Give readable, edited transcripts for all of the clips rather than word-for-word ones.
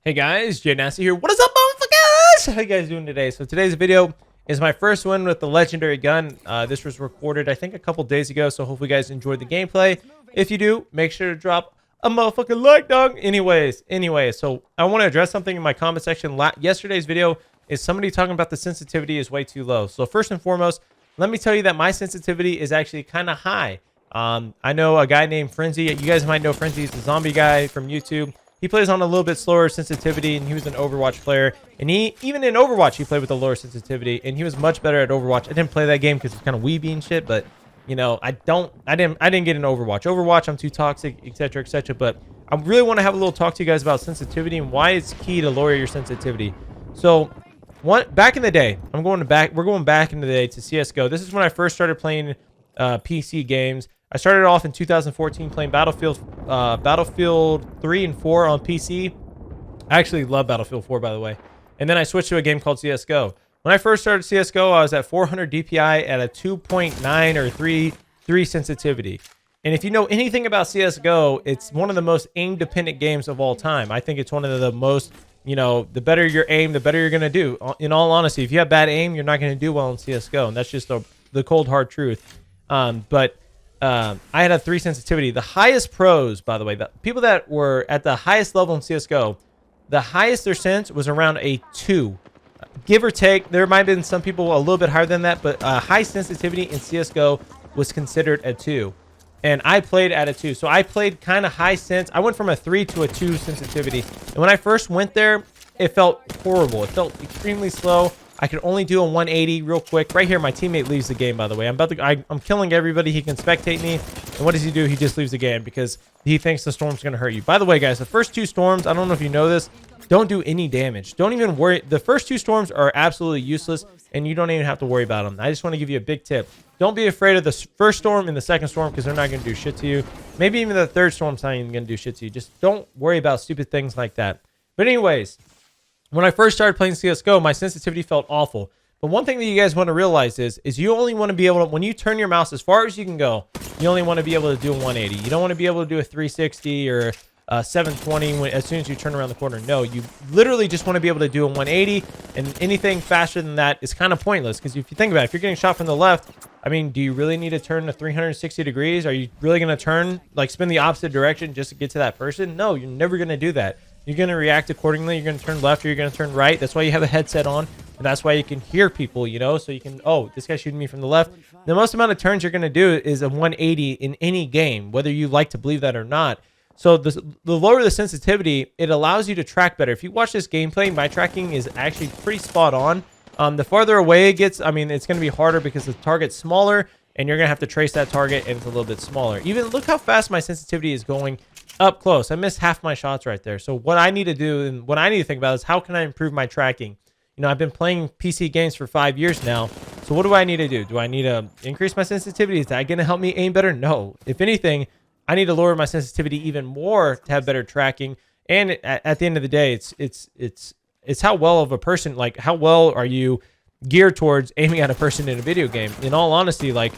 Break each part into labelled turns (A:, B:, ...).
A: Hey guys, Jay Nasty here. What is up, motherfuckers? How you guys doing today? So today's video is my first one with the legendary gun. This was recorded, I think, a couple days ago. So hopefully you guys enjoyed the gameplay. If you do, make sure to drop a motherfucking like, dog. Anyways, so I want to address something in my comment section. Yesterday's video is somebody talking about the sensitivity is way too low. So first and foremost, let me tell you that my sensitivity is actually kind of high. I know a guy named Frenzy. You guys might know Frenzy. He's the zombie guy from YouTube. He plays on a little bit slower sensitivity, and he was an Overwatch player. And even in Overwatch, he played with a lower sensitivity, and he was much better at Overwatch. I didn't play that game because it's kind of weeby and shit, but you know, I didn't get an Overwatch. Overwatch, I'm too toxic, etc., etc. But I really want to have a little talk to you guys about sensitivity and why it's key to lower your sensitivity. So, back in the day, we're going back into the day to Csgo. This is when I first started playing PC games. I started off in 2014 playing Battlefield 3 and 4 on PC. I actually love Battlefield 4, by the way. And then I switched to a game called CSGO. When I first started CSGO, I was at 400 DPI at a 2.9 or 3 sensitivity. And if you know anything about CSGO, it's one of the most aim-dependent games of all time. I think it's one of the most, you know, the better your aim, the better you're going to do. In all honesty, if you have bad aim, you're not going to do well in CSGO. And that's just the cold, hard truth. I had a 3 sensitivity. The highest pros, by the way, the people that were at the highest level in CSGO, the highest their sense was around a 2. Give or take, there might have been some people a little bit higher than that, but high sensitivity in CSGO was considered a 2. And I played at a 2. So I played kind of high sense. I went from a 3 to a 2 sensitivity. And when I first went there, it felt horrible. It felt extremely slow. I could only do a 180 real quick. Right here, my teammate leaves the game, by the way. I'm killing everybody. He can spectate me. And what does he do? He just leaves the game because he thinks the storm's going to hurt you. By the way, guys, the first 2 storms, I don't know if you know this, don't do any damage. Don't even worry. The first 2 storms are absolutely useless, and you don't even have to worry about them. I just want to give you a big tip. Don't be afraid of the first storm and the second storm because they're not going to do shit to you. Maybe even the third storm's not even going to do shit to you. Just don't worry about stupid things like that. But anyways, when I first started playing CSGO, my sensitivity felt awful. But one thing that you guys want to realize is you only want to be able to, when you turn your mouse as far as you can go, you only want to be able to do a 180. You don't want to be able to do a 360 or a 720 as soon as you turn around the corner. No, you literally just want to be able to do a 180, and anything faster than that is kind of pointless. Because if you think about it, if you're getting shot from the left, I mean, do you really need to turn to 360 degrees? Are you really going to turn, like spin the opposite direction just to get to that person? No, you're never going to do that. You're going to react accordingly. You're going to turn left or you're going to turn right. That's why you have a headset on. And that's why you can hear people, you know, so you can, oh, this guy's shooting me from the left. The most amount of turns you're going to do is a 180 in any game, whether you like to believe that or not. So the lower the sensitivity, it allows you to track better. If you watch this gameplay, my tracking is actually pretty spot on. The farther away it gets, I mean, it's going to be harder because the target's smaller and you're going to have to trace that target and it's a little bit smaller. Even look how fast my sensitivity is going up close. I missed half my shots right there. So what I need to do and what I need to think about is how can I improve my tracking? You know, I've been playing PC games for 5 years now. So what do I need to do? Do I need to increase my sensitivity? Is that going to help me aim better? No. If anything, I need to lower my sensitivity even more to have better tracking. And at the end of the day, it's how well of a person, like how well are you geared towards aiming at a person in a video game? In all honesty, like,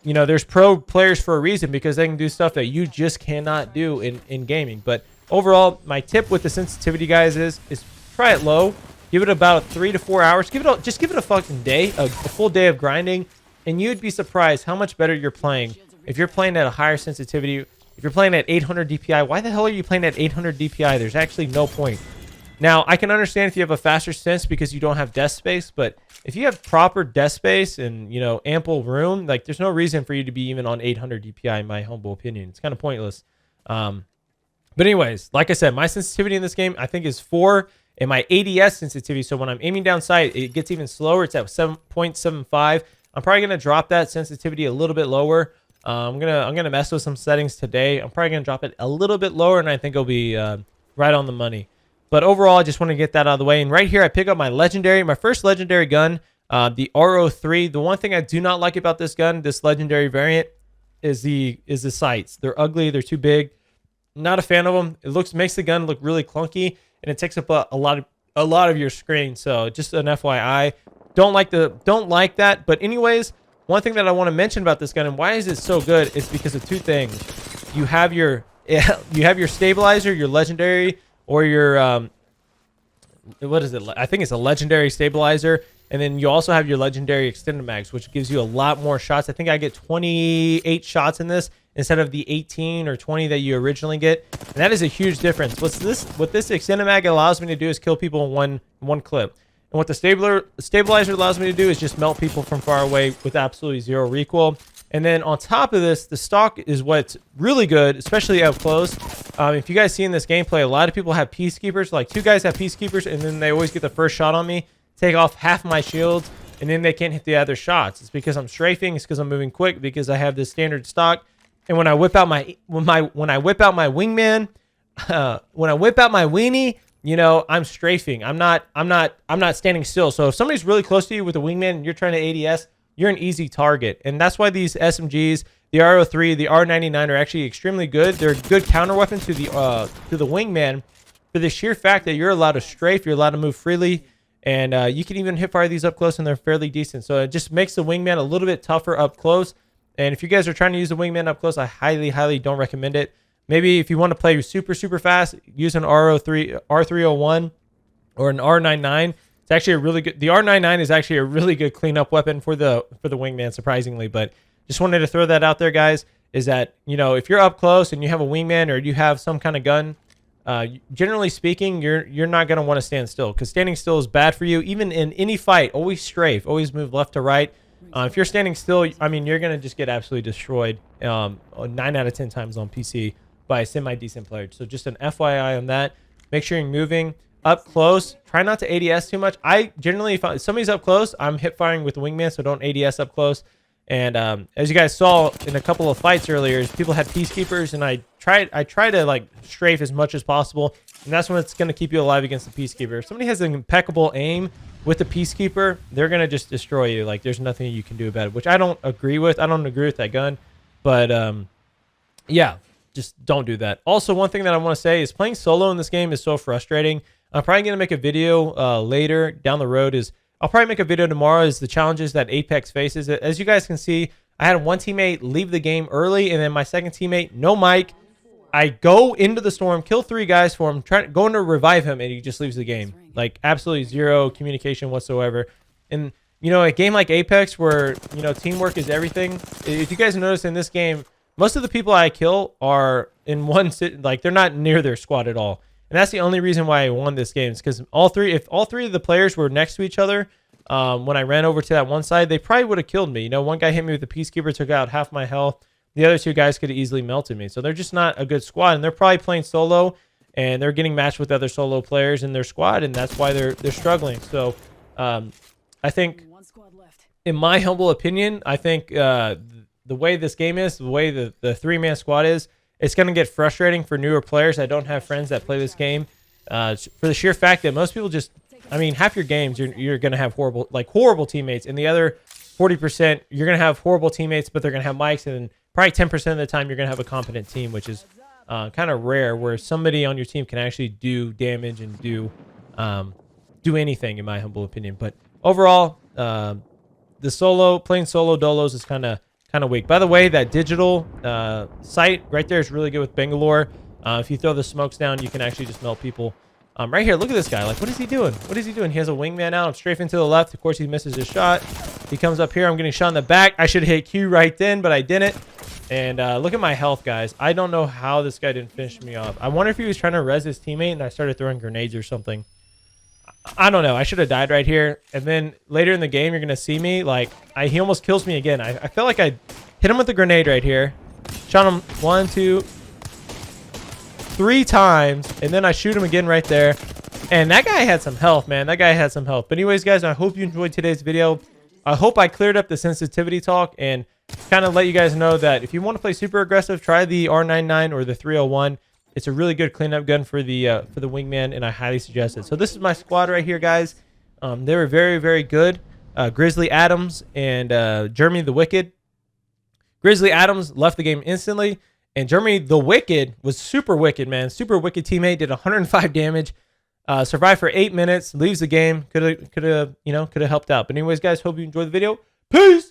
A: you know, there's pro players for a reason because they can do stuff that you just cannot do in gaming. But overall, my tip with the sensitivity, guys, is try it low. Give it about 3 to 4 hours. Just give it a fucking day, a full day of grinding, and you'd be surprised how much better you're playing. If you're playing at a higher sensitivity, if you're playing at 800 DPI, why the hell are you playing at 800 DPI? There's actually no point. Now, I can understand if you have a faster sense because you don't have desk space, but if you have proper desk space and, you know, ample room, like there's no reason for you to be even on 800 DPI in my humble opinion. It's kind of pointless. But anyways, like I said, my sensitivity in this game, I think is 4, and my ADS sensitivity, so when I'm aiming down sight, it gets even slower. It's at 7.75. I'm probably going to drop that sensitivity a little bit lower. I'm gonna mess with some settings today. I'm probably gonna drop it a little bit lower, and I think it'll be right on the money. But overall, I just want to get that out of the way. And right here, I pick up my first legendary gun, the RO3. The one thing I do not like about this gun, this legendary variant, is the sights. They're ugly. They're too big. Not a fan of them. It makes the gun look really clunky, and it takes up a lot of your screen. So just an FYI, don't like that. But anyways, one thing that I want to mention about this gun and why is it so good is because of 2 things. You have your stabilizer, your legendary, or your what is it? I think it's a legendary stabilizer. And then you also have your legendary extended mags, which gives you a lot more shots. I think I get 28 shots in this instead of the 18 or 20 that you originally get. And that is a huge difference. What this extended mag allows me to do is kill people in one clip. And what the stabilizer allows me to do is just melt people from far away with absolutely zero recoil. And then on top of this, the stock is what's really good, especially up close. If you guys see in this gameplay, a lot of people have peacekeepers. Like 2 guys have peacekeepers, and then they always get the first shot on me, take off half my shields, and then they can't hit the other shots. It's because I'm strafing. It's because I'm moving quick. Because I have this standard stock. And when I whip out my when I whip out my wingman, when I whip out my weenie, you know, I'm strafing. I'm not standing still. So if somebody's really close to you with a wingman and you're trying to ADS, you're an easy target. And that's why these SMGs, the R03, the R99 are actually extremely good. They're a good counter weapon to the wingman for the sheer fact that you're allowed to strafe, you're allowed to move freely, and you can even hip fire these up close and they're fairly decent. So it just makes the wingman a little bit tougher up close. And if you guys are trying to use the wingman up close, I highly don't recommend it. Maybe if you want to play super fast, use an R301 or an R99. It's actually a really good. The R99 is actually a really good cleanup weapon for the wingman, surprisingly. But just wanted to throw that out there, guys. Is that, you know, if you're up close and you have a wingman or you have some kind of gun, generally speaking, you're not gonna want to stand still, because standing still is bad for you. Even in any fight, always strafe, always move left to right. If you're standing still, I mean, you're gonna just get absolutely destroyed 9 out of 10 times on PC by a semi-decent player. So just an FYI on that. Make sure you're moving up close. Try not to ADS too much. I generally, if somebody's up close, I'm hip firing with the wingman, so don't ADS up close. And as you guys saw in a couple of fights earlier, people had peacekeepers, and I try to like strafe as much as possible, and that's when it's going to keep you alive against the peacekeeper. If somebody has an impeccable aim with the peacekeeper, they're going to just destroy you. Like, there's nothing you can do about it, which I don't agree with. I don't agree with that gun, but yeah, just don't do that. Also, one thing that I want to say is playing solo in this game is so frustrating. I'm probably going to make a video later down the road. I'll probably make a video tomorrow is the challenges that Apex faces. As you guys can see, I had one teammate leave the game early, and then my second teammate, no mic. I go into the storm, kill 3 guys for him, going to revive him, and he just leaves the game. Like, absolutely zero communication whatsoever. And, you know, a game like Apex where, you know, teamwork is everything. If you guys notice in this game, most of the people I kill are in one sit, like, they're not near their squad at all. And that's the only reason why I won this game. Is because if all three of the players were next to each other, when I ran over to that one side, they probably would have killed me. You know, one guy hit me with a peacekeeper, took out half my health. The other 2 guys could have easily melted me. So they're just not a good squad, and they're probably playing solo, and they're getting matched with other solo players in their squad, and that's why they're struggling. So I think, in my humble opinion, I think the way this game is, the way the 3-man squad is, it's going to get frustrating for newer players that don't have friends that play this game. For the sheer fact that most people just, I mean, half your games you're going to have horrible teammates, and the other 40% you're going to have horrible teammates, but they're going to have mics, and probably 10% of the time you're going to have a competent team, which is kind of rare, where somebody on your team can actually do damage and do anything, in my humble opinion. But overall, the playing solo dolos is kind of weak. By the way, that digital sight right there is really good with Bangalore. If you throw the smokes down, you can actually just melt people. Right here, look at this guy. Like, what is he doing? What is he doing? He has a wingman out. I'm strafing to the left. Of course, he misses his shot. He comes up here. I'm getting shot in the back. I should have hit Q right then, but I didn't. And look at my health, guys. I don't know how this guy didn't finish me off. I wonder if he was trying to res his teammate and I started throwing grenades or something. I don't know. I should have died right here. And then later in the game, you're going to see me. Like, he almost kills me again. I felt like I hit him with a grenade right here. Shot him 1, 2, 3 times. And then I shoot him again right there. And that guy had some health, man. That guy had some health. But anyways, guys, I hope you enjoyed today's video. I hope I cleared up the sensitivity talk and kind of let you guys know that if you want to play super aggressive, try the R99 or the 301. It's a really good cleanup gun for the wingman, and I highly suggest it. So this is my squad right here, guys. They were very good. Grizzly Adams and Jeremy the Wicked. Grizzly Adams left the game instantly, and Jeremy the Wicked was super wicked, man. Super wicked teammate, did 105 damage. Survived for 8 minutes, leaves the game. Could have helped out. But anyways, guys, hope you enjoyed the video. Peace.